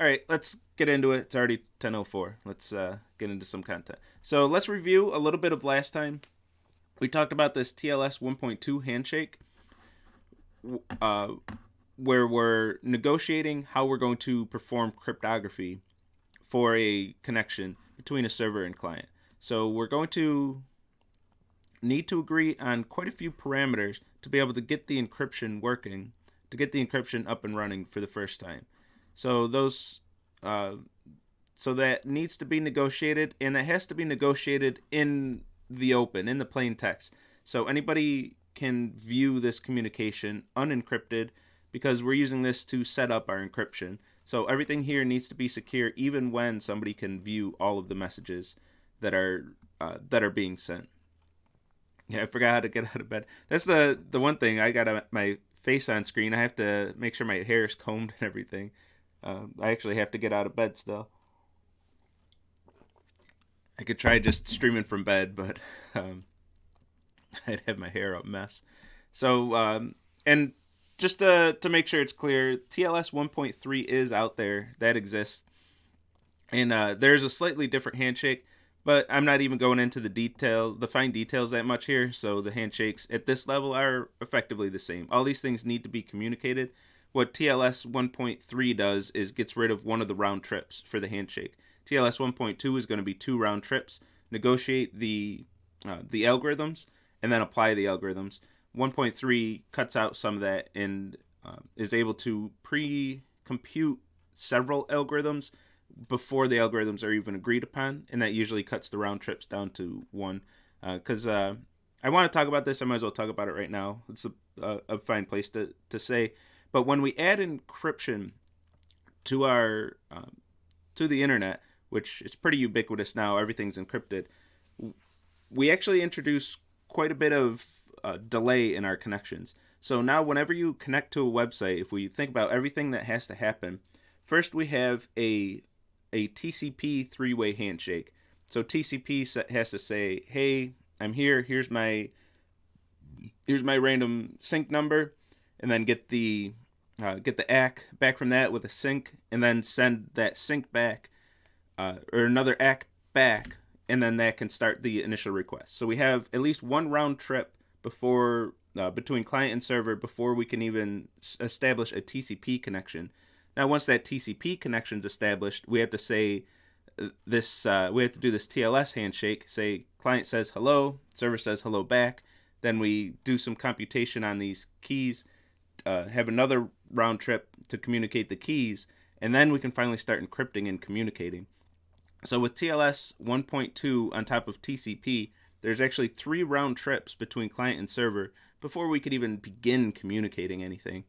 All right, let's get into it. It's already 10:04. Let's get into some content. So let's review a little bit of last time. We talked about this TLS 1.2 handshake, uh, where we're negotiating how we're going to perform cryptography for a connection between a server and client. So we're going to need to agree on quite a few parameters to be able to get the encryption working, to get the encryption up and running for the first time. So those, uh, so that needs to be negotiated, and it has to be negotiated in the open, in the plain text. So anybody can view this communication unencrypted because we're using this to set up our encryption. So everything here needs to be secure, even when somebody can view all of the messages that are being sent. Yeah, I forgot how to get out of bed. That's the one thing. I got my face on screen. I have to make sure my hair is combed and everything. I actually have to get out of bed still. I could try just streaming from bed, but um, I'd have my hair a mess. So, and just to make sure it's clear, TLS 1.3 is out there. That exists. And there's a slightly different handshake, but I'm not even going into the fine details that much here. So the handshakes at this level are effectively the same. All these things need to be communicated. What TLS 1.3 does is gets rid of one of the round trips for the handshake. TLS 1.2 is going to be two round trips. Negotiate the algorithms and then apply the algorithms. 1.3 cuts out some of that and is able to pre-compute several algorithms before the algorithms are even agreed upon, and that usually cuts the round trips down to one. Because I want to talk about this, I might as well talk about it right now. It's a fine place to say. But when we add encryption to our to the internet, which is pretty ubiquitous now, everything's encrypted. We actually introduce quite a bit of delay in our connections. So now, whenever you connect to a website, if we think about everything that has to happen, first we have a TCP three-way handshake. So TCP has to say, "Hey, I'm here. Here's my random sync number," and then get the ACK back from that with a sync, and then send that sync back or another ACK back, and then that can start the initial request. So we have at least one round trip before between client and server before we can even establish a TCP connection. Now, once that TCP connection is established, we have to say this. We have to do this TLS handshake. Say client says hello, server says hello back. Then we do some computation on these keys. Have another round trip to communicate the keys, and then we can finally start encrypting and communicating. So with TLS 1.2 on top of TCP, there's actually three round trips between client and server before we could even begin communicating anything.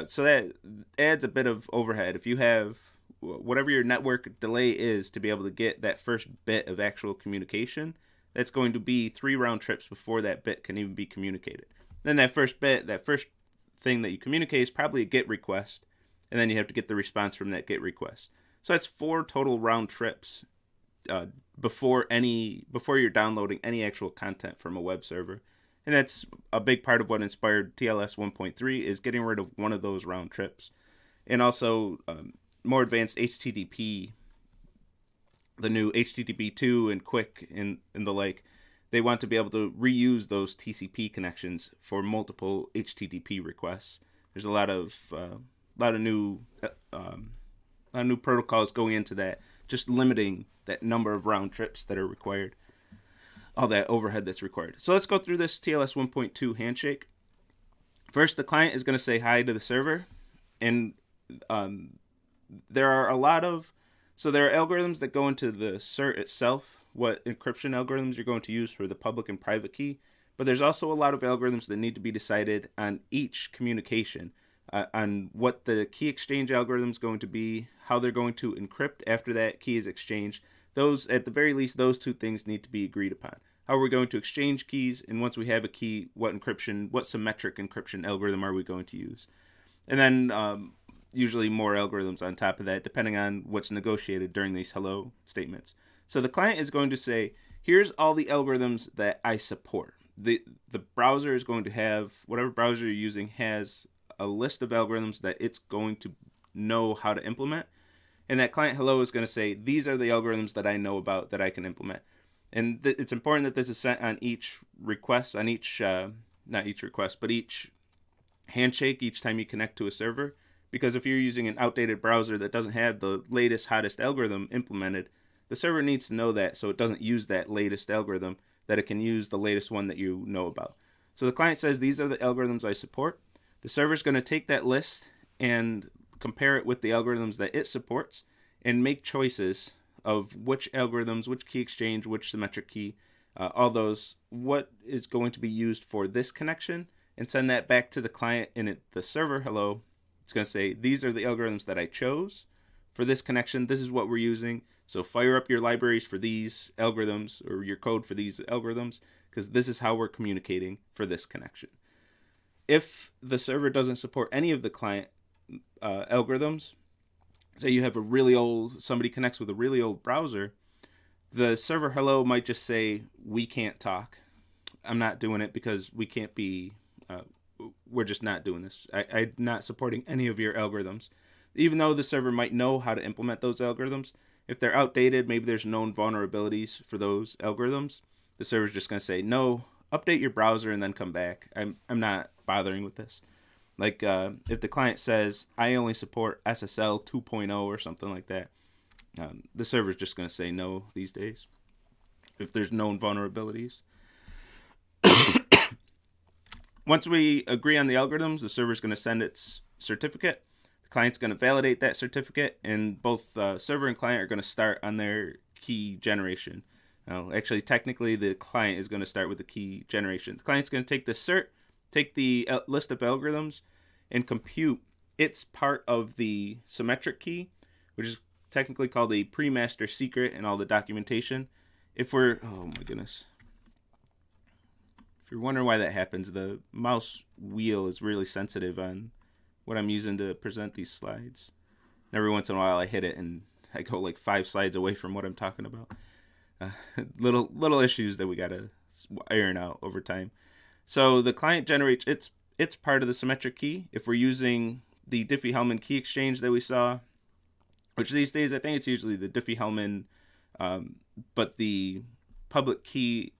So that adds a bit of overhead. If you have whatever your network delay is to be able to get that first bit of actual communication, that's going to be three round trips before that bit can even be communicated. Then that first thing that you communicate is probably a GET request, and then you have to get the response from that GET request. So that's four total round trips before you're downloading any actual content from a web server. And that's a big part of what inspired TLS 1.3 is getting rid of one of those round trips. And also more advanced HTTP, the new HTTP2 and Quick and the like, they want to be able to reuse those TCP connections for multiple HTTP requests. There's a lot of new protocols going into that, just limiting that number of round trips that are required, all that overhead that's required. So let's go through this TLS 1.2 handshake. First, the client is going to say hi to the server, and there are algorithms that go into the cert itself, what encryption algorithms you're going to use for the public and private key, but there's also a lot of algorithms that need to be decided on each communication, on what the key exchange algorithm is going to be, how they're going to encrypt after that key is exchanged. Those, at the very least, those two things need to be agreed upon. How are we going to exchange keys, and once we have a key, what symmetric encryption algorithm are we going to use? And then usually more algorithms on top of that, depending on what's negotiated during these hello statements. So the client is going to say, here's all the algorithms that I support. The browser is going to have, whatever browser you're using has a list of algorithms that it's going to know how to implement. And that client hello is going to say, these are the algorithms that I know about that I can implement. And it's important that this is sent on each request, on each, not each request, but each handshake each time you connect to a server. Because if you're using an outdated browser that doesn't have the latest, hottest algorithm implemented, the server needs to know that so it doesn't use that latest algorithm, that it can use the latest one that you know about. So the client says, these are the algorithms I support. The server's going to take that list and compare it with the algorithms that it supports and make choices of which algorithms, which key exchange, which symmetric key, all those, what is going to be used for this connection, and send that back to the client. And the server hello, it's going to say, these are the algorithms that I chose for this connection. This is what we're using. So fire up your libraries for these algorithms, or your code for these algorithms, because this is how we're communicating for this connection. If the server doesn't support any of the client algorithms, say you have somebody connects with a really old browser, the server hello might just say, we can't talk. I'm not doing it because we can't be, we're just not doing this. I'm not supporting any of your algorithms. Even though the server might know how to implement those algorithms, if they're outdated, maybe there's known vulnerabilities for those algorithms, the server's just going to say, no, update your browser and then come back. I'm not bothering with this. Like if the client says, I only support SSL 2.0 or something like that, the server's just going to say no these days if there's known vulnerabilities. Once we agree on the algorithms, the server's going to send its certificate. The client's going to validate that certificate, and both server and client are going to start on their key generation. Now, actually, technically, the client is going to start with the key generation. The client's going to take the cert, take the list of algorithms, and compute its part of the symmetric key, which is technically called a pre-master secret in all the documentation. Oh my goodness. If you're wondering why that happens, the mouse wheel is really sensitive on what I'm using to present these slides. And every once in a while I hit it and I go like 5 slides away from what I'm talking about. Little issues that we gotta iron out over time. So the client generates its part of the symmetric key. If we're using the Diffie-Hellman key exchange that we saw, which these days I think it's usually the Diffie-Hellman, but the public key,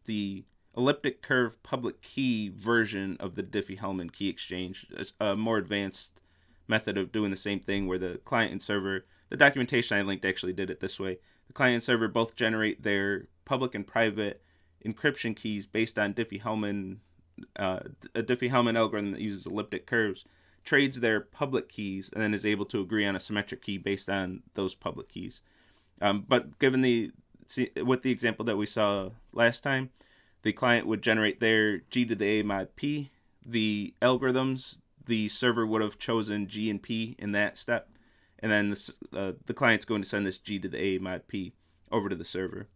the elliptic curve public key version of the Diffie-Hellman key exchange, a more advanced method of doing the same thing where the client and server, the documentation I linked actually did it this way. The client and server both generate their public and private encryption keys based on Diffie-Hellman, a Diffie-Hellman algorithm that uses elliptic curves, trades their public keys, and then is able to agree on a symmetric key based on those public keys. But given with the example that we saw last time, the client would generate their G to the A mod P. The algorithms, the server would have chosen G and P in that step. And then the client's going to send this G to the A mod P over to the server.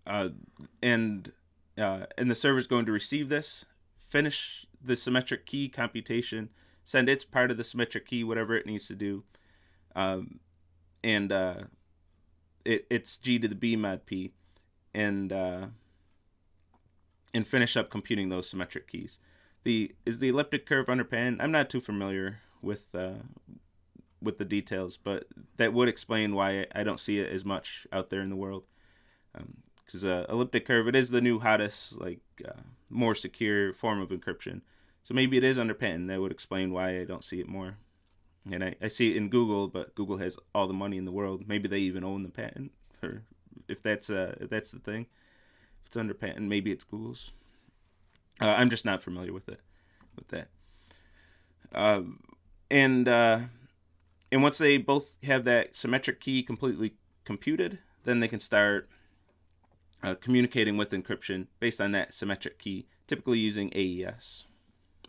And the server's going to receive this, finish the symmetric key computation, send its part of the symmetric key, whatever it needs to do. It's G to the B mod P. And finish up computing those symmetric keys. Is the elliptic curve underpinned? I'm not too familiar with the details, but that would explain why I don't see it as much out there in the world. Because elliptic curve, it is the new hottest, more secure form of encryption. So maybe it is underpinned. That would explain why I don't see it more. And I see it in Google, but Google has all the money in the world. Maybe they even own the patent, or if that's the thing. It's under patent, maybe it's Google's. I'm just not familiar with that. And once they both have that symmetric key completely computed, then they can start communicating with encryption based on that symmetric key, typically using AES,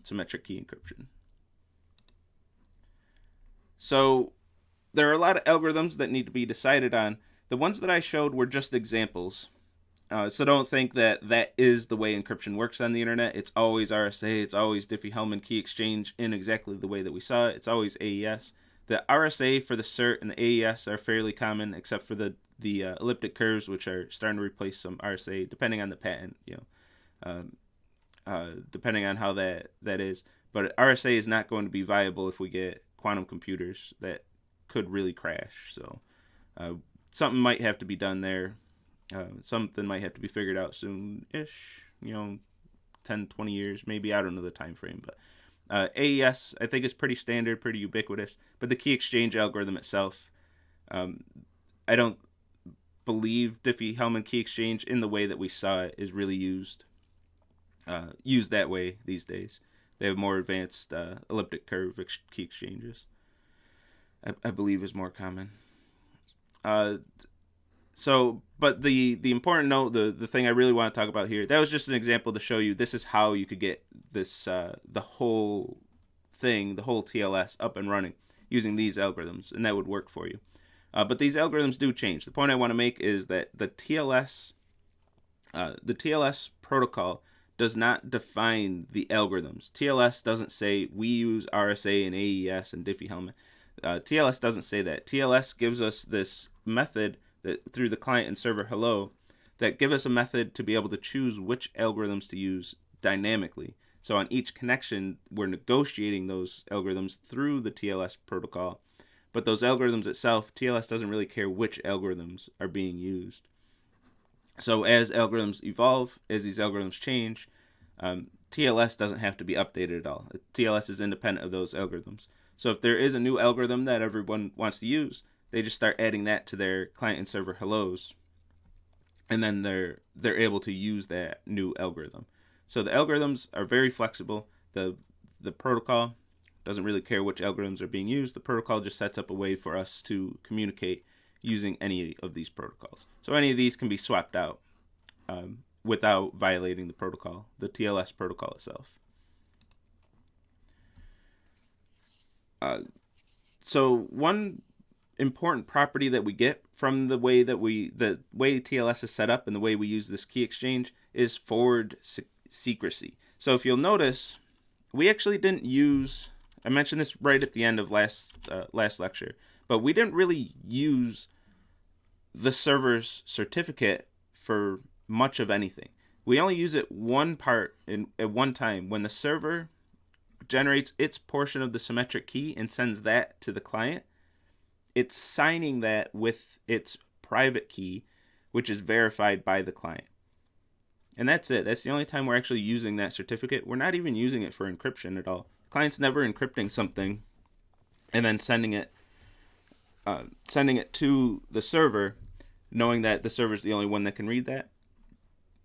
symmetric key encryption. So there are a lot of algorithms that need to be decided on. The ones that I showed were just examples. So don't think that is the way encryption works on the internet. It's always RSA. It's always Diffie-Hellman key exchange in exactly the way that we saw it. It's always AES. The RSA for the cert and the AES are fairly common, except for the elliptic curves, which are starting to replace some RSA, depending on the patent. Depending on how that is. But RSA is not going to be viable if we get quantum computers that could really crash. So something might have to be done there. Something might have to be figured out soon-ish, 10, 20 years, maybe. I don't know the time frame, but AES, I think, is pretty standard, pretty ubiquitous. But the key exchange algorithm itself, I don't believe Diffie-Hellman key exchange in the way that we saw it is really used that way these days. They have more advanced elliptic curve key exchanges, I believe, is more common. But the important note, the thing I really want to talk about here, that was just an example to show you this is how you could get this the whole thing, the whole TLS up and running using these algorithms, and that would work for you. But these algorithms do change. The point I want to make is that the TLS protocol does not define the algorithms. TLS doesn't say we use RSA and AES and Diffie-Hellman. TLS doesn't say that. TLS gives us this method that through the client and server hello that give us a method to be able to choose which algorithms to use dynamically. So on each connection, we're negotiating those algorithms through the TLS protocol. But those algorithms itself, TLS doesn't really care which algorithms are being used. So as algorithms evolve, as these algorithms change, TLS doesn't have to be updated at all. TLS is independent of those algorithms. So if there is a new algorithm that everyone wants to use, they just start adding that to their client and server hellos, and then they're able to use that new algorithm. So the algorithms are very flexible. The protocol doesn't really care which algorithms are being used. The protocol just sets up a way for us to communicate using any of these protocols. So any of these can be swapped out without violating the protocol, the TLS protocol itself. So one important property that we get from the way TLS is set up and the way we use this key exchange is forward secrecy. So if you'll notice, we actually didn't use, I mentioned this right at the end of last lecture, but we didn't really use the server's certificate for much of anything. We only use it one part at one time when the server generates its portion of the symmetric key and sends that to the client. It's signing that with its private key, which is verified by the client. And that's it. That's the only time we're actually using that certificate. We're not even using it for encryption at all. The client's never encrypting something and then sending it to the server, knowing that the server's the only one that can read that.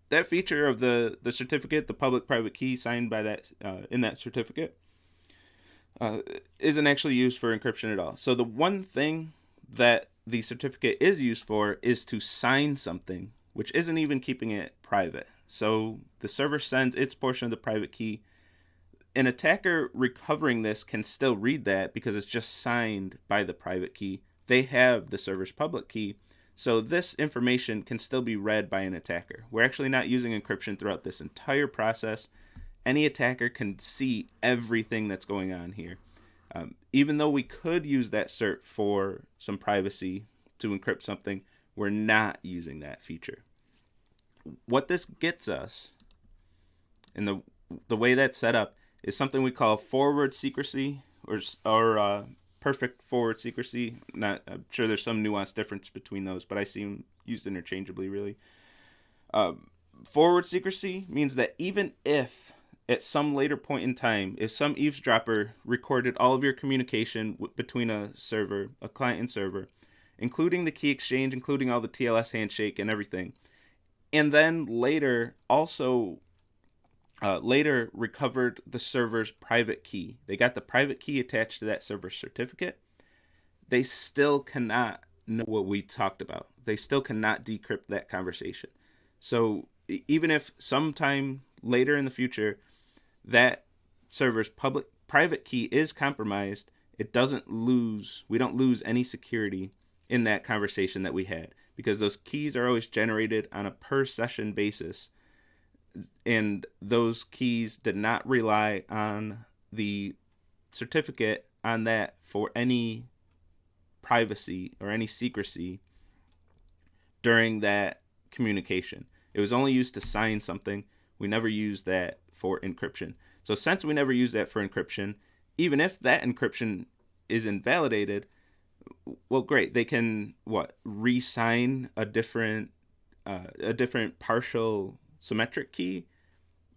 That feature of the certificate, the public-private key signed by that in that certificate, isn't actually used for encryption at all. So the one thing that the certificate is used for is to sign something, which isn't even keeping it private. So the server sends its portion of the private key. An attacker recovering this can still read that because it's just signed by the private key. They have the server's public key. So this information can still be read by an attacker. We're actually not using encryption throughout this entire process. Any attacker can see everything that's going on here. Even though we could use that cert for some privacy to encrypt something, we're not using that feature. What this gets us, and the way that's set up, is something we call forward secrecy or perfect forward secrecy. I'm sure there's some nuanced difference between those, but I see them used interchangeably, really. Forward secrecy means that even if at some later point in time, if some eavesdropper recorded all of your communication between a client and server, including the key exchange, including all the TLS handshake and everything, and then later recovered the server's private key, they got the private key attached to that server's certificate, they still cannot know what we talked about. They still cannot decrypt that conversation. So even if sometime later in the future that server's private key is compromised, we don't lose any security in that conversation that we had, because those keys are always generated on a per session basis, and those keys did not rely on the certificate on that for any privacy or any secrecy during that communication. It was only used to sign something. We never used that for encryption. So since we never used that for encryption, even if that encryption is invalidated, Well, great. They can re-sign a different partial symmetric key.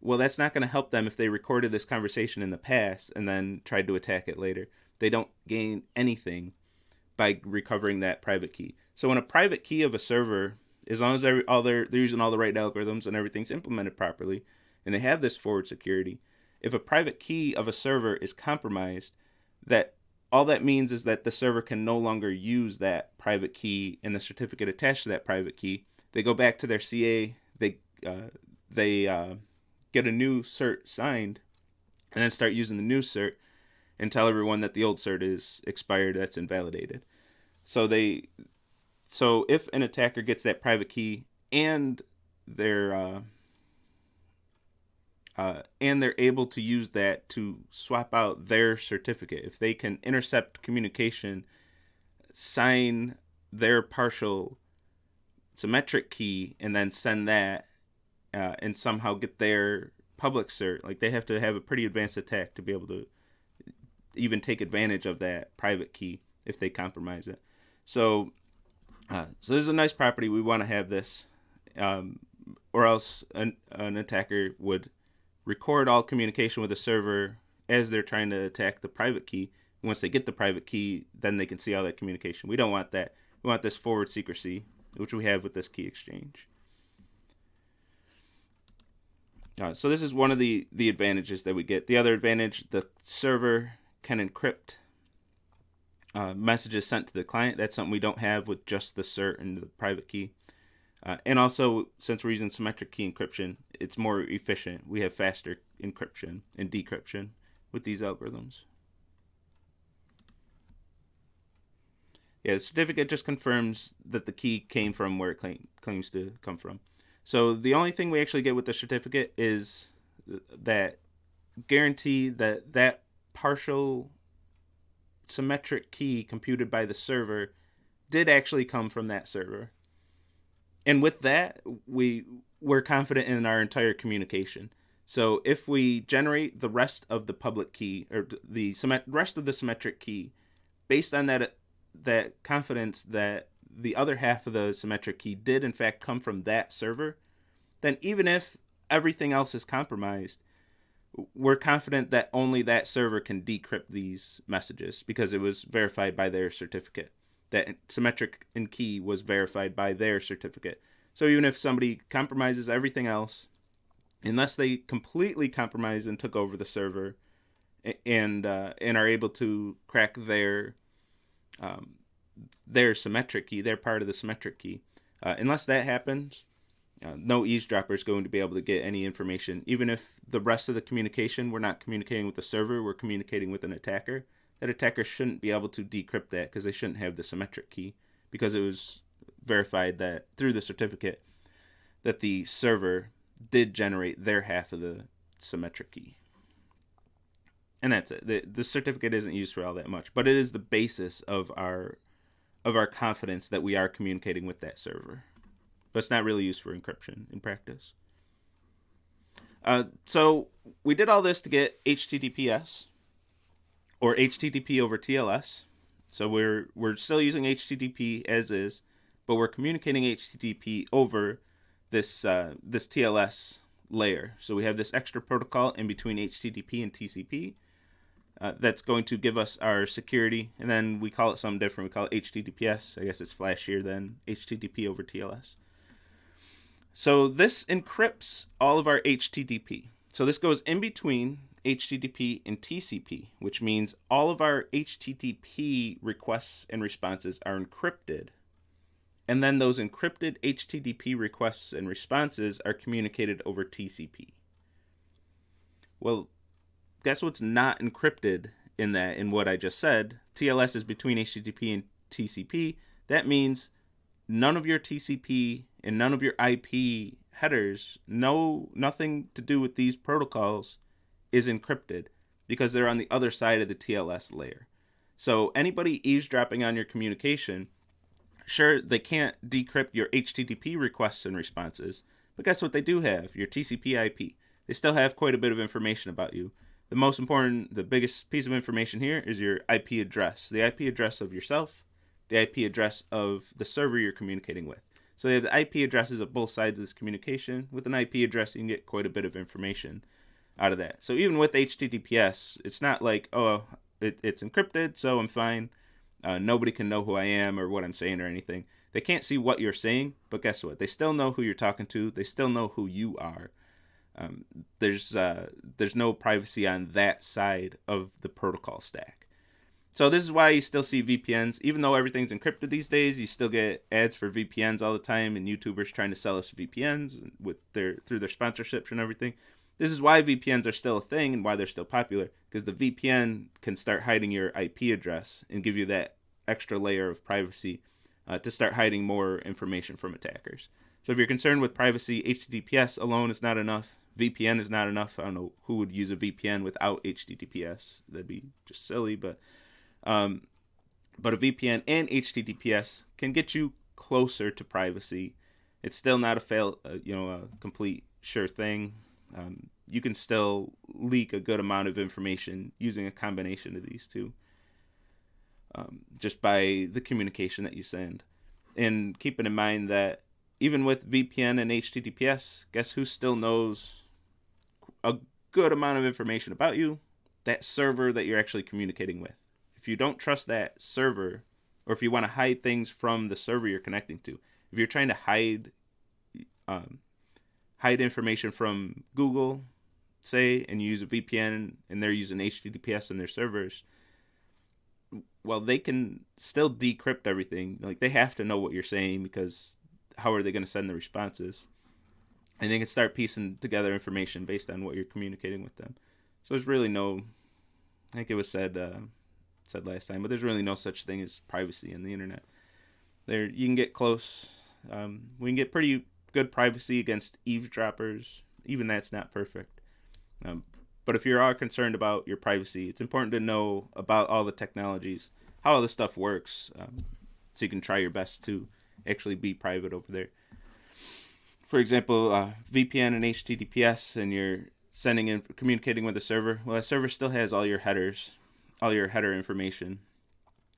Well, that's not going to help them if they recorded this conversation in the past and then tried to attack it later. They don't gain anything by recovering that private key. So when a private key of a server, as long as they're using all the right algorithms and everything's implemented properly, and they have this forward security, if a private key of a server is compromised, that all that means is that the server can no longer use that private key and the certificate attached to that private key. They go back to their CA, they get a new cert signed, and then start using the new cert and tell everyone that the old cert is expired, that's invalidated. So if an attacker gets that private key and they're able to use that to swap out their certificate, if they can intercept communication, sign their partial symmetric key, and then send that and somehow get their public cert, like they have to have a pretty advanced attack to be able to even take advantage of that private key if they compromise it. So this is a nice property. We want to have this, or else an attacker would record all communication with the server as they're trying to attack the private key. Once they get the private key, then they can see all that communication. We don't want that. We want this forward secrecy, which we have with this key exchange. So this is one of the advantages that we get. The other advantage, the server can encrypt messages sent to the client. That's something we don't have with just the cert and the private key. And also, since we're using symmetric key encryption, it's more efficient. We have faster encryption and decryption with these algorithms. Yeah, the certificate just confirms that the key came from where it claims to come from. So the only thing we actually get with the certificate is that guarantee that that partial symmetric key computed by the server did actually come from that server. And with that, we're confident in our entire communication. So if we generate the rest of the public key, or the rest of the symmetric key, based on that confidence that the other half of the symmetric key did in fact come from that server, then even if everything else is compromised, we're confident that only that server can decrypt these messages because it was verified by their certificate. That symmetric in key was verified by their certificate. So even if somebody compromises everything else, unless they completely compromise and took over the server and are able to crack their symmetric key, their part of the symmetric key, unless that happens, no eavesdropper is going to be able to get any information. Even if the rest of the communication, we're not communicating with the server, we're communicating with an attacker. That attacker shouldn't be able to decrypt that because they shouldn't have the symmetric key, because it was verified that through the certificate that the server did generate their half of the symmetric key. And that's it. The certificate isn't used for all that much, but it is the basis of our confidence that we are communicating with that server. But it's not really used for encryption in practice. So we did all this to get HTTPS, or HTTP over TLS. So we're still using HTTP as is, but we're communicating HTTP over this TLS layer. So we have this extra protocol in between HTTP and TCP that's going to give us our security, and then we call it something different. We call it HTTPS. I guess it's flashier than HTTP over TLS. So this encrypts all of our HTTP. So this goes in between HTTP and TCP, which means all of our HTTP requests and responses are encrypted. And then those encrypted HTTP requests and responses are communicated over TCP. Well, guess what's not encrypted in what I just said? TLS is between HTTP and TCP. That means none of your TCP and none of your IP headers, nothing to do with these protocols is encrypted because they're on the other side of the TLS layer. So anybody eavesdropping on your communication, sure, they can't decrypt your HTTP requests and responses, but guess what they do have? Your TCP IP. They still have quite a bit of information about you. The most important, the biggest piece of information here is your IP address, the IP address of yourself the IP address of the server you're communicating with. So they have the IP addresses of both sides of this communication. With an IP address, you can get quite a bit of information out of that. So even with HTTPS, it's not like, oh, it's encrypted, so I'm fine. Nobody can know who I am or what I'm saying or anything. They can't see what you're saying, but guess what? They still know who you're talking to. They still know who you are. There's no privacy on that side of the protocol stack. So this is why you still see VPNs. Even though everything's encrypted these days, you still get ads for VPNs all the time, and YouTubers trying to sell us VPNs through their sponsorships and everything. This is why VPNs are still a thing and why they're still popular, because the VPN can start hiding your IP address and give you that extra layer of privacy to start hiding more information from attackers. So if you're concerned with privacy, HTTPS alone is not enough. VPN is not enough. I don't know who would use a VPN without HTTPS. That'd be just silly, but a VPN and HTTPS can get you closer to privacy. It's still not a complete sure thing. You can still leak a good amount of information using a combination of these two, just by the communication that you send. And keeping in mind that even with VPN and HTTPS, guess who still knows a good amount of information about you? That server that you're actually communicating with. If you don't trust that server, or if you want to hide things from the server you're connecting to, if you're trying to hide information from Google, say, and you use a VPN and they're using HTTPS in their servers, well, they can still decrypt everything. Like, they have to know what you're saying, because how are they going to send the responses? And they can start piecing together information based on what you're communicating with them. So there's really no, I think it was said last time, but there's really no such thing as privacy in the internet. You can get close. We can get pretty good privacy against eavesdroppers. Even that's not perfect. But if you are concerned about your privacy, it's important to know about all the technologies, how all this stuff works, so you can try your best to actually be private over there. For example, VPN and HTTPS, and you're sending and communicating with a server. Well, that server still has all your headers, all your header information.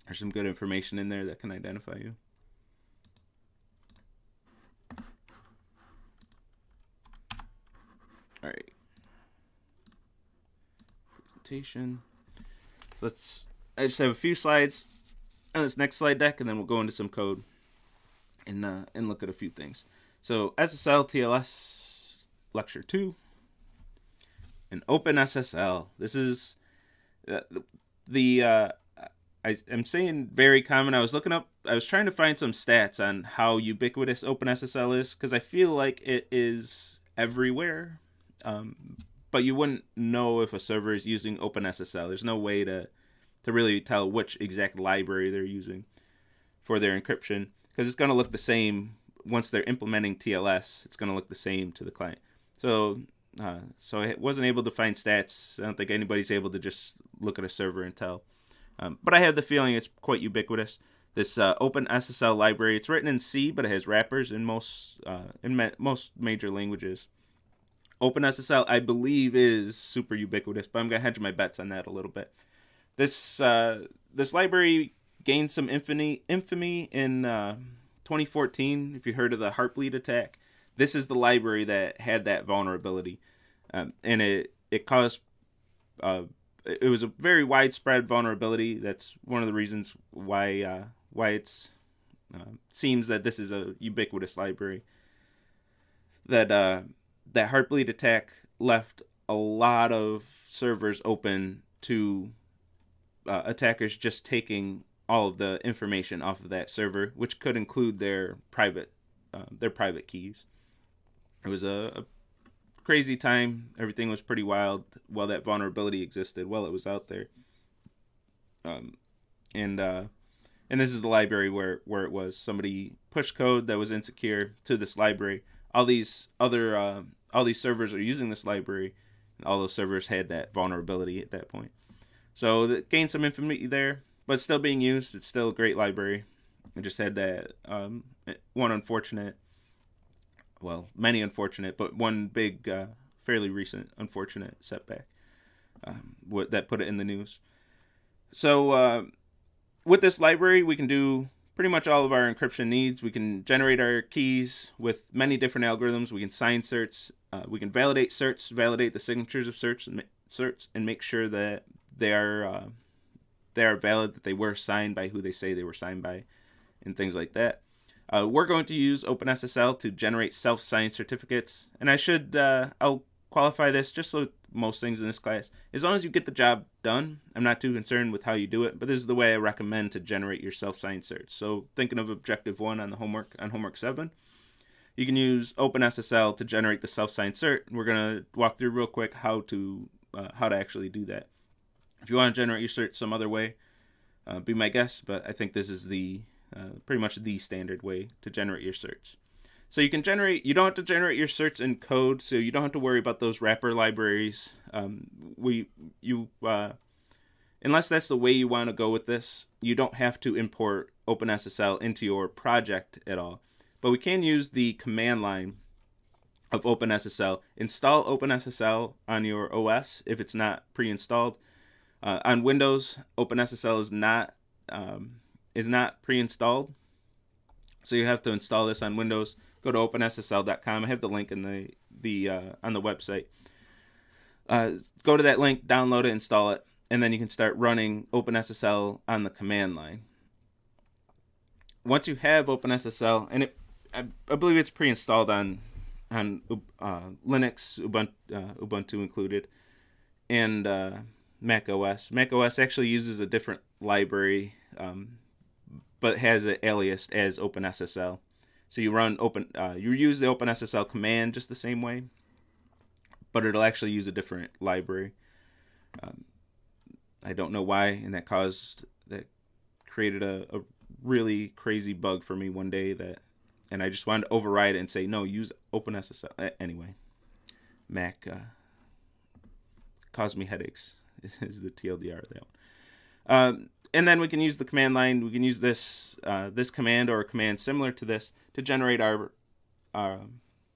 There's some good information in there that can identify you. All right. Presentation. So I just have a few slides on this next slide deck, and then we'll go into some code and look at a few things. So SSL TLS lecture 2 and OpenSSL. This is I'm saying very common. I was trying to find some stats on how ubiquitous OpenSSL is, because I feel like it is everywhere. But you wouldn't know if a server is using OpenSSL. There's no way to really tell which exact library they're using for their encryption, because it's going to look the same. Once they're implementing TLS, it's going to look the same to the client. So I wasn't able to find stats. I don't think anybody's able to just look at a server and tell. But I have the feeling it's quite ubiquitous. This OpenSSL library, it's written in C, but it has wrappers in most major languages. OpenSSL, I believe, is super ubiquitous, but I'm going to hedge my bets on that a little bit. This library gained some infamy in 2014, if you heard of the Heartbleed attack. This is the library that had that vulnerability, and it caused it was a very widespread vulnerability. That's one of the reasons why it's seems that this is a ubiquitous library. That Heartbleed attack left a lot of servers open to attackers just taking all of the information off of that server, which could include their private keys. It was a crazy time. Everything was pretty wild while that vulnerability existed, while it was out there. And this is the library where it was. Somebody pushed code that was insecure to this library. All these servers are using this library, and all those servers had that vulnerability at that point. So it gained some infamy there, but it's still being used. It's still a great library. It just had that many unfortunate, but one big, fairly recent unfortunate setback that put it in the news. So with this library, we can do pretty much all of our encryption needs. We can generate our keys with many different algorithms. We can sign certs. We can validate certs, validate the signatures of certs, and make sure that they are valid, that they were signed by who they say they were signed by, and things like that. We're going to use OpenSSL to generate self-signed certificates, and I'll qualify this just so most things in this class. As long as you get the job done, I'm not too concerned with how you do it, but this is the way I recommend to generate your self-signed certs. So thinking of objective 1 on homework 7, you can use OpenSSL to generate the self-signed cert. We're going to walk through real quick how to actually do that. If you want to generate your cert some other way, be my guest, but I think this is the pretty much the standard way to generate your certs. So you don't have to generate your certs in code, so you don't have to worry about those wrapper libraries. Unless that's the way you want to go with this, you don't have to import OpenSSL into your project at all. But we can use the command line of OpenSSL. Install OpenSSL on your OS if it's not pre-installed. On Windows, OpenSSL is not pre-installed, so you have to install this on Windows. Go to openssl.com. I have the link in the on the website. Go to that link, download it, install it, and then you can start running OpenSSL on the command line. Once you have OpenSSL, and I believe it's pre-installed on Linux, Ubuntu included, and Mac OS. Mac OS actually uses a different library, but has an alias as OpenSSL. So you use the OpenSSL command just the same way, but it'll actually use a different library. I don't know why, and that created a really crazy bug for me one day and I just wanted to override it and say, no, use OpenSSL. Anyway, Mac caused me headaches is the TLDR of that one. And then we can use the command line. We can use this command or a command similar to this to generate our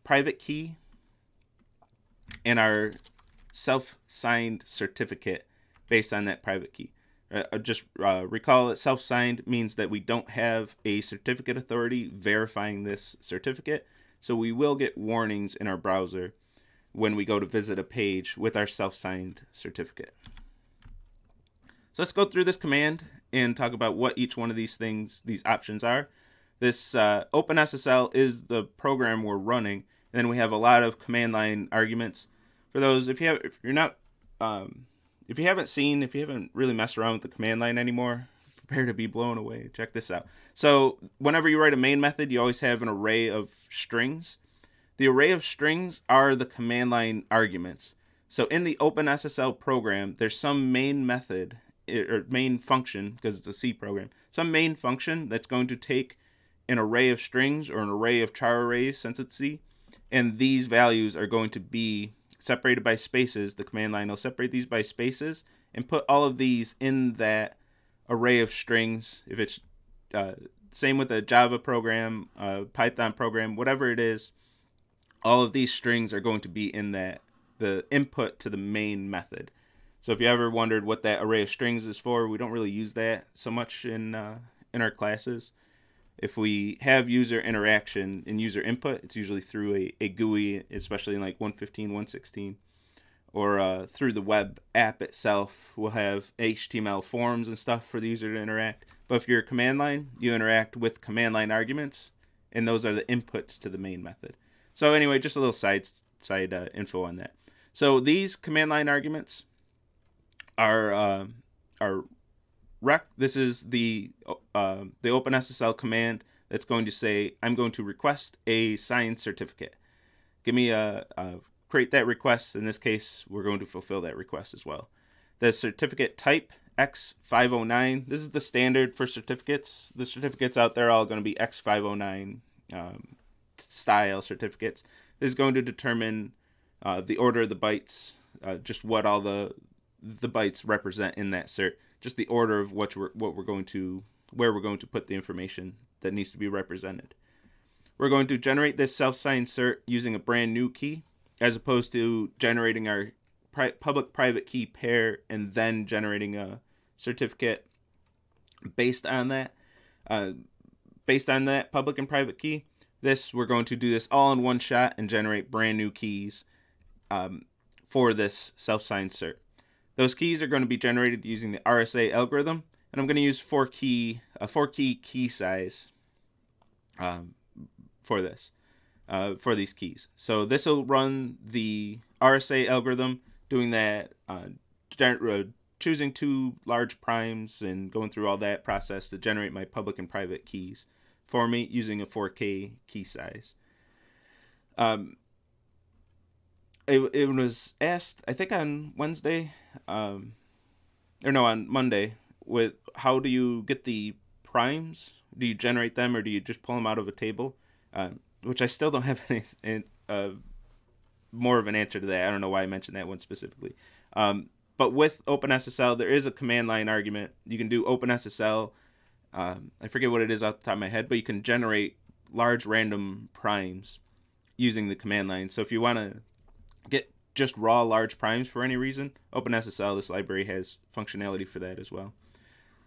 private key and our self-signed certificate based on that private key. Recall that self-signed means that we don't have a certificate authority verifying this certificate, so we will get warnings in our browser when we go to visit a page with our self-signed certificate. So let's go through this command and talk about what each one of these options are. This OpenSSL is the program we're running, and then we have a lot of command line arguments. For those, if you haven't really messed around with the command line anymore, prepare to be blown away. Check this out. So whenever you write a main method, you always have an array of strings. The array of strings are the command line arguments. So in the OpenSSL program, there's some main method or main function, because it's a C program, some main function that's going to take an array of strings or an array of char arrays since it's C, and these values are going to be separated by spaces. The command line will separate these by spaces and put all of these in that array of strings. If it's same with a Java program, a Python program, whatever it is, all of these strings are going to be in the input to the main method. So if you ever wondered what that array of strings is for, we don't really use that so much in our classes. If we have user interaction and user input, it's usually through a GUI, especially in like 1.15, 1.16, or through the web app itself. We'll have HTML forms and stuff for the user to interact. But if you're a command line, you interact with command line arguments, and those are the inputs to the main method. So anyway, just a little side info on that. So these command line arguments are this is the OpenSSL command that's going to say, I'm going to request a signed certificate. Give me create that request. In this case, we're going to fulfill that request as well. The certificate type X509. This is the standard for certificates. The certificates out there are all going to be X509 style certificates. This is going to determine the order of the bytes, just what all the bytes represent in that cert, just the order of where we're going to put the information that needs to be represented. We're going to generate this self-signed cert using a brand new key, as opposed to generating our public-private key pair and then generating a certificate based on that. based on that public and private key, we're going to do this all in one shot and generate brand new keys for this self-signed cert. Those keys are going to be generated using the RSA algorithm, and I'm going to use a 4-key key size for this, for these keys. So this will run the RSA algorithm, doing that, choosing 2 large primes and going through all that process to generate my public and private keys for me using a 4K key size. It was asked, I think on Wednesday, on Monday, with how do you get the primes? Do you generate them or do you just pull them out of a table? Which I still don't have more of an answer to that. I don't know why I mentioned that one specifically. But with OpenSSL, there is a command line argument. You can do OpenSSL. I forget what it is off the top of my head, but you can generate large random primes using the command line. So if you want to get just raw large primes for any reason, OpenSSL, this library, has functionality for that as well.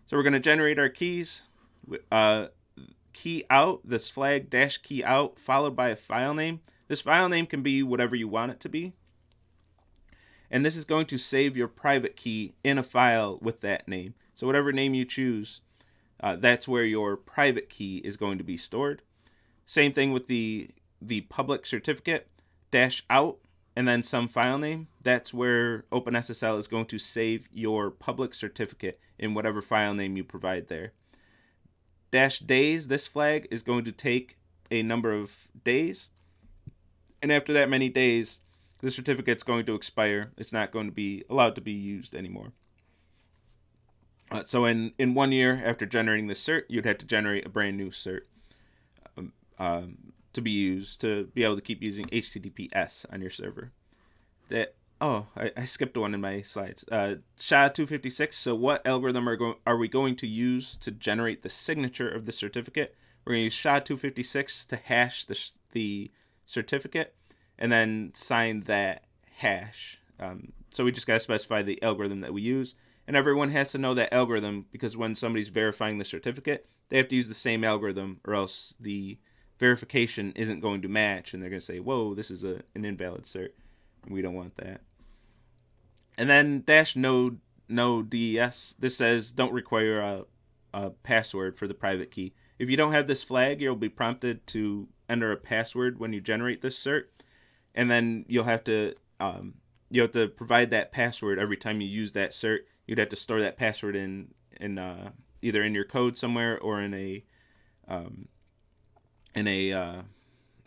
So we're going to generate our keys. Key out, this flag dash key out, followed by a file name. This file name can be whatever you want it to be. And this is going to save your private key in a file with that name. So whatever name you choose, that's where your private key is going to be stored. Same thing with the public certificate, dash out, and then some file name. That's where OpenSSL is going to save your public certificate in whatever file name you provide there. Dash days, this flag is going to take a number of days. And after that many days, the certificate's going to expire. It's not going to be allowed to be used anymore. So in 1 year after generating the cert, you'd have to generate a brand new cert to be used, to be able to keep using HTTPS on your server. I skipped one in my slides. SHA-256. So what algorithm are we going to use to generate the signature of the certificate? We're going to use SHA-256 to hash the certificate and then sign that hash. So we just got to specify the algorithm that we use. And everyone has to know that algorithm, because when somebody's verifying the certificate, they have to use the same algorithm, or else the verification isn't going to match, and they're going to say, whoa, this is an invalid cert. We don't want that. And then dash no DES. This says don't require a password for the private key. If you don't have this flag, you'll be prompted to enter a password when you generate this cert, and then you'll have to provide that password every time you use that cert. You'd have to store that password in either in your code somewhere or in a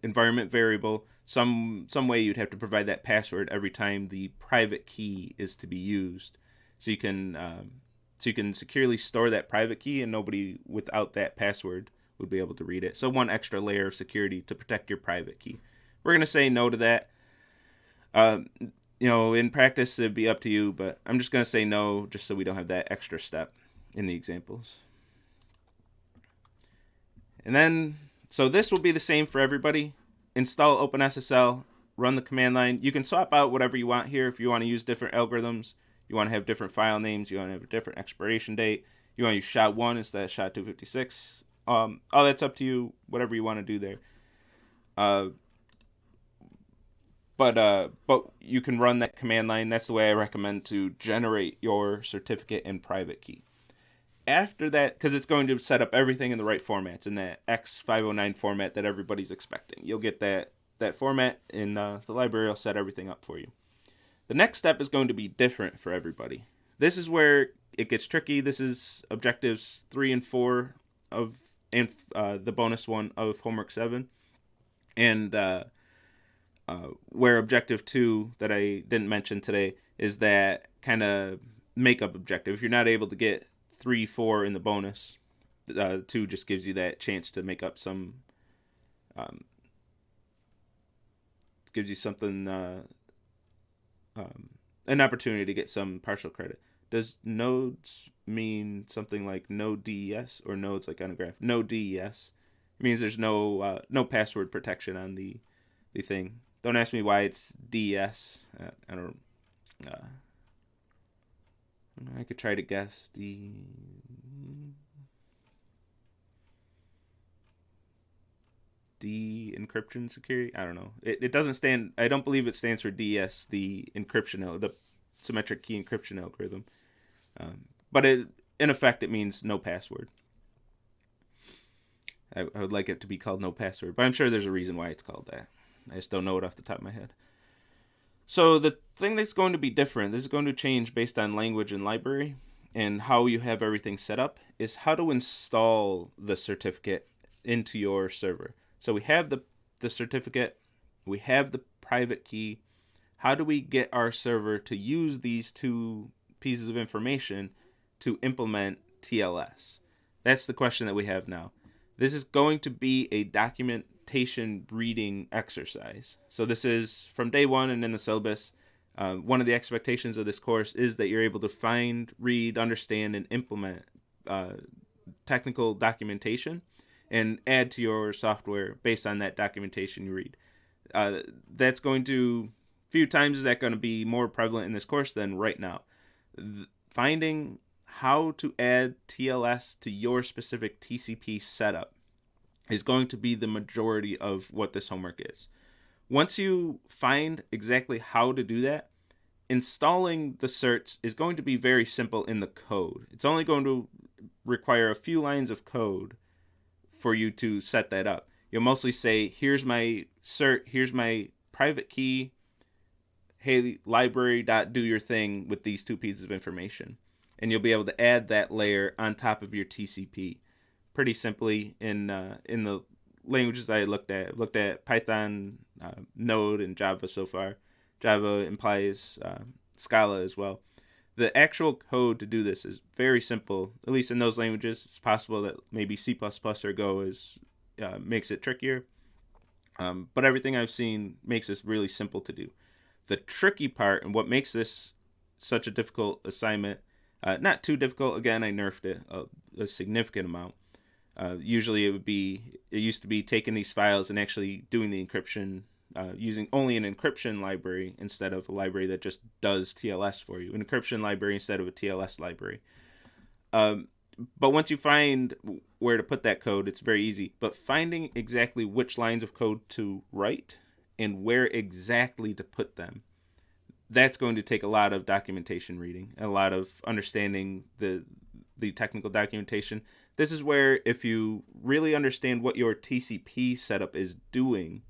environment variable. Some way you'd have to provide that password every time the private key is to be used, so you can securely store that private key, and nobody without that password would be able to read it. So one extra layer of security to protect your private key. We're gonna say no to that. In practice it'd be up to you, but I'm just gonna say no, just so we don't have that extra step in the examples. And then, so this will be the same for everybody. Install OpenSSL, run the command line. You can swap out whatever you want here. If you want to use different algorithms, you want to have different file names, you want to have a different expiration date, you want to use SHA-1 instead of SHA-256. All that's up to you, whatever you want to do there. But you can run that command line. That's the way I recommend to generate your certificate and private key. After that, because it's going to set up everything in the right formats, in that X509 format that everybody's expecting. You'll get that format, and the library will set everything up for you. The next step is going to be different for everybody. This is where it gets tricky. This is objectives 3 and 4 and the bonus one of homework 7. And where objective 2 that I didn't mention today is that kind of makeup objective. If you're not able to get 3, 4 in the bonus, 2 just gives you that chance to make up some, gives you something, an opportunity to get some partial credit. Does nodes mean something like no DES, or nodes like on a graph? No DES. It means there's no password protection on the thing. Don't ask me why it's DES. I don't. I could try to guess. encryption security. I don't know. It doesn't stand. I don't believe it stands for DS, the encryption, the symmetric key encryption algorithm. But in effect, it means no password. I would like it to be called no password, but I'm sure there's a reason why it's called that. I just don't know it off the top of my head. So the thing that's going to be different, this is going to change based on language and library and how you have everything set up, is how to install the certificate into your server. So we have the certificate, we have the private key. How do we get our server to use these two pieces of information to implement TLS? That's the question that we have now. This is going to be a documentation reading exercise. So this is from day one and in the syllabus. One of the expectations of this course is that you're able to find, read, understand, and implement technical documentation and add to your software based on that documentation you read. That's going to, few times is that going to be more prevalent in this course than right now. Finding how to add TLS to your specific TCP setup is going to be the majority of what this homework is. Once you find exactly how to do that, installing the certs is going to be very simple in the code. It's only going to require a few lines of code for you to set that up. You'll mostly say, here's my cert, here's my private key, hey, library.do your thing with these two pieces of information. And you'll be able to add that layer on top of your TCP pretty simply in the languages that I looked at. I've looked at Python, Node, and Java so far. Java implies Scala as well. The actual code to do this is very simple, at least in those languages. It's possible that maybe C++ or Go makes it trickier. But everything I've seen makes this really simple to do. The tricky part and what makes this such a difficult assignment, not too difficult, again, I nerfed it a significant amount. Usually it used to be taking these files and actually doing the encryption using only an encryption library instead of a library that just does TLS for you. An encryption library instead of a TLS library. But once you find where to put that code, it's very easy. But finding exactly which lines of code to write and where exactly to put them, that's going to take a lot of documentation reading, a lot of understanding the technical documentation. This is where if you really understand what your TCP setup is doing,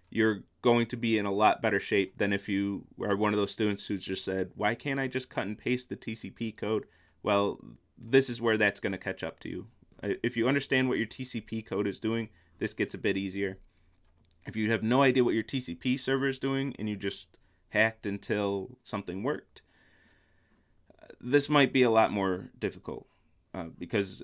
you're going to be in a lot better shape than if you are one of those students who just said, why can't I just cut and paste the TCP code? Well, this is where that's going to catch up to you. If you understand what your TCP code is doing, this gets a bit easier. If you have no idea what your TCP server is doing and you just hacked until something worked, this might be a lot more difficult because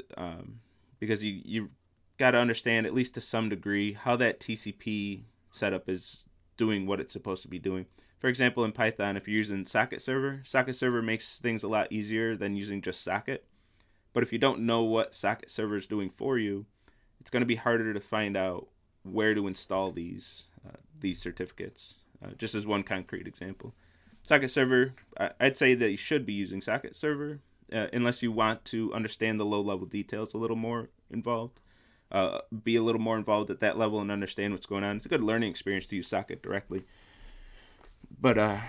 you got to understand, at least to some degree, how that TCP setup is doing what it's supposed to be doing. For example, in Python, if you're using socket server makes things a lot easier than using just socket. But if you don't know what socket server is doing for you, it's going to be harder to find out where to install these certificates. Just as one concrete example, socket server, I'd say that you should be using socket server unless you want to understand the low-level details a little more involved. Be a little more involved at that level and understand what's going on. It's a good learning experience to use socket directly. But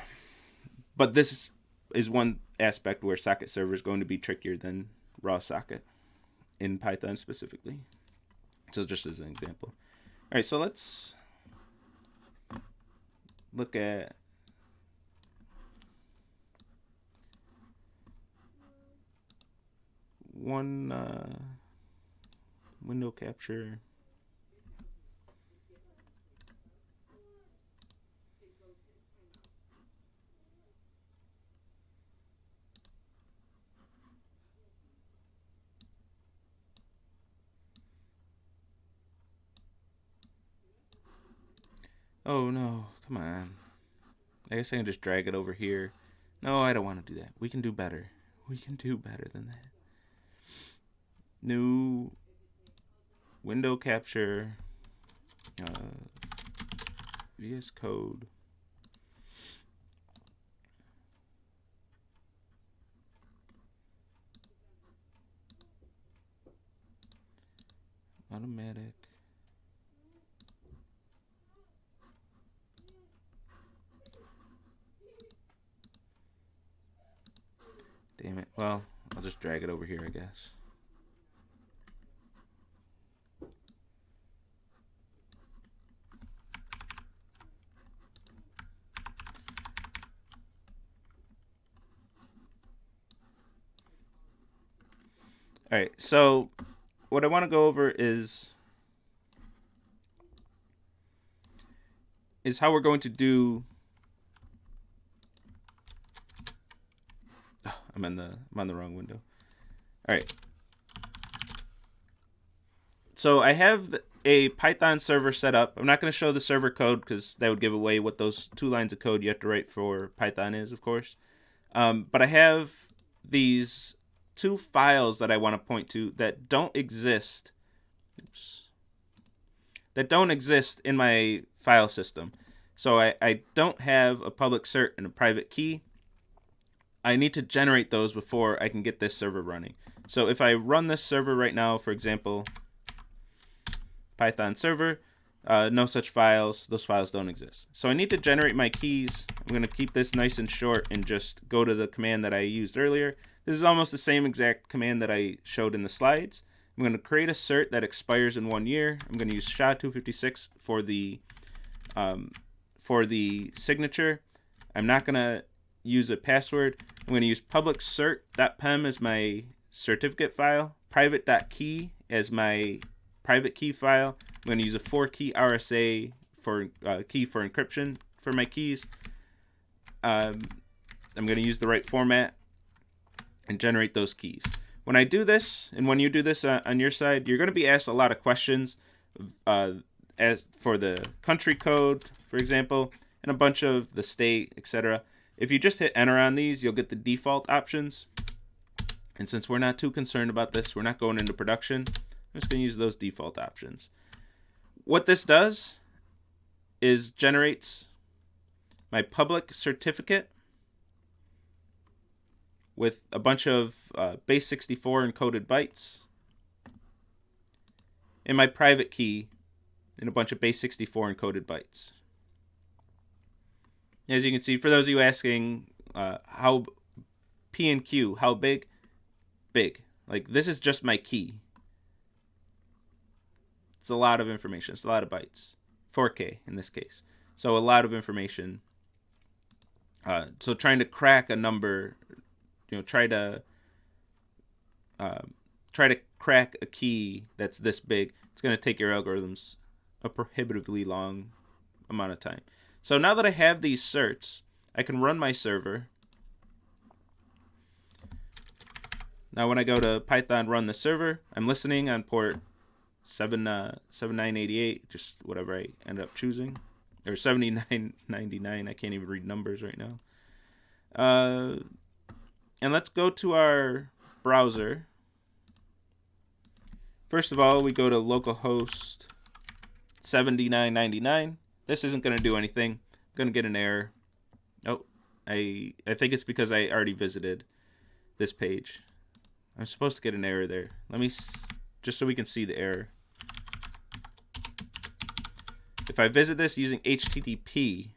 this is one aspect where socket server is going to be trickier than raw socket in Python specifically. So just as an example. All right, so let's look at one window capture. Oh no, come on. I guess I can just drag it over here. No, I don't want to do that. We can do better. We can do better than that. New window capture, VS Code. Automatic. Damn it. Well, I'll just drag it over here, I guess. All right, so what I want to go over is how we're going to do. Oh, I'm on the wrong window. All right. So I have a Python server set up. I'm not going to show the server code because that would give away what those 2 lines of code you have to write for Python is, of course. But I have these 2 files that I want to point to that don't exist. Oops. That don't exist in my file system. So I don't have a public cert and a private key. I need to generate those before I can get this server running. So if I run this server right now, for example, Python server, no such files. Those files don't exist. So I need to generate my keys. I'm going to keep this nice and short and just go to the command that I used earlier. This is almost the same exact command that I showed in the slides. I'm going to create a cert that expires in 1 year. I'm going to use SHA-256 for the signature. I'm not going to use a password. I'm going to use public cert.pem as my certificate file, private.key as my private key file. I'm going to use a 4-key RSA for key for encryption for my keys. I'm going to use the right format and generate those keys. When I do this, and when you do this on your side, you're going to be asked a lot of questions as for the country code, for example, and a bunch of the state, etc. If you just hit enter on these, you'll get the default options. And since we're not too concerned about this, we're not going into production, I'm just going to use those default options. What this does is generates my public certificate with a bunch of base 64 encoded bytes, and my private key in a bunch of base 64 encoded bytes. As you can see, for those of you asking how P and Q, how big? Big. Like, this is just my key. It's a lot of information. It's a lot of bytes. 4K in this case. So a lot of information. So trying to crack a number, try to crack a key that's this big, it's going to take your algorithms a prohibitively long amount of time. So now that I have these certs, I can run my server. Now when I go to Python run the server, I'm listening on port 7988, just whatever I end up choosing, or 7999. I can't even read numbers right now. And let's go to our browser. First of all, we go to localhost 7999. This isn't going to do anything. I'm going to get an error. Oh, I think it's because I already visited this page. I'm supposed to get an error there. Let me, just so we can see the error. If I visit this using HTTP,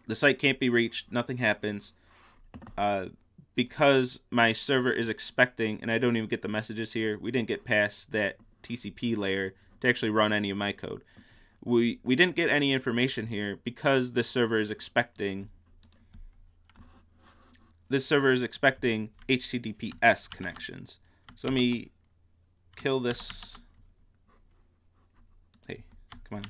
the site can't be reached. Nothing happens. Because my server is expecting, and I don't even get the messages here, we didn't get past that TCP layer to actually run any of my code. We didn't get any information here because this server is expecting HTTPS connections. So let me kill this. Hey, come on.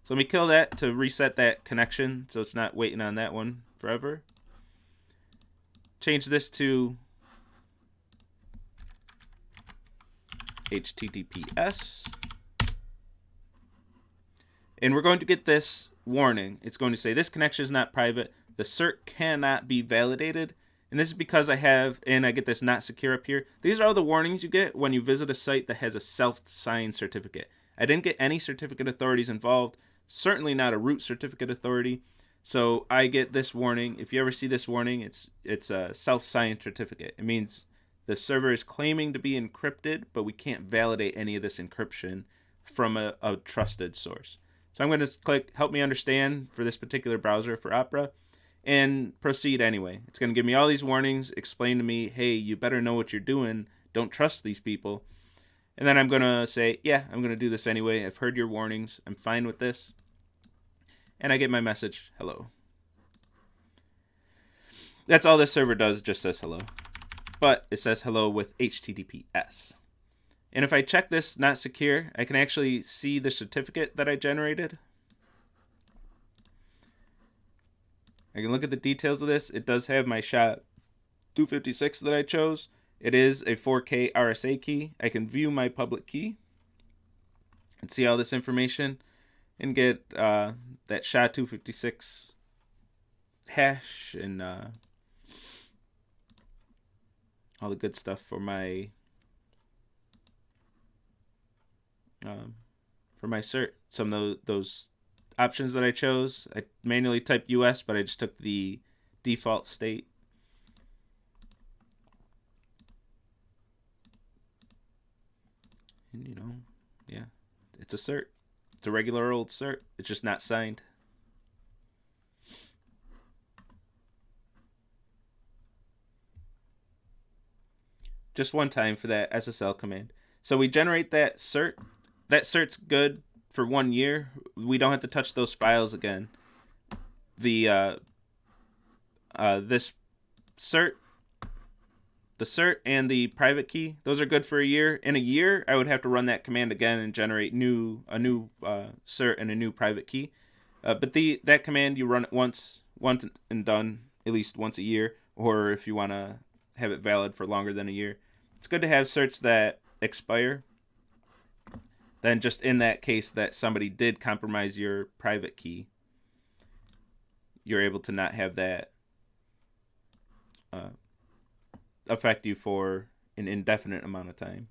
So let me kill that to reset that connection so it's not waiting on that one forever. Change this to HTTPS. And we're going to get this warning. It's going to say this connection is not private. The cert cannot be validated. And this is because I get this not secure up here. These are all the warnings you get when you visit a site that has a self-signed certificate. I didn't get any certificate authorities involved. Certainly not a root certificate authority. So I get this warning. If you ever see this warning, it's a self-signed certificate. It means the server is claiming to be encrypted, but we can't validate any of this encryption from a trusted source. So I'm going to click Help Me Understand for this particular browser for Opera and proceed anyway. It's going to give me all these warnings, explain to me, hey, you better know what you're doing. Don't trust these people. And then I'm going to say, yeah, I'm going to do this anyway. I've heard your warnings. I'm fine with this. And I get my message, hello. That's all this server does, just says hello. But it says hello with HTTPS. And if I check this not secure, I can actually see the certificate that I generated. I can look at the details of this. It does have my SHA-256 that I chose. It is a 4K RSA key. I can view my public key and see all this information and get that SHA-256 hash and all the good stuff for my cert. Some of those options that I chose, I manually typed US, but I just took the default state. And yeah, it's a cert. It's a regular old cert. It's just not signed. Just one time for that SSL command. So we generate that cert. That cert's good for 1 year. We don't have to touch those files again. The this cert, the cert and the private key, those are good for a year. In a year, I would have to run that command again and generate a new cert and a new private key. But that command, you run it once and done, at least once a year, or if you want to have it valid for longer than a year. It's good to have certs that expire. Then just in that case that somebody did compromise your private key, you're able to not have that affect you for an indefinite amount of time.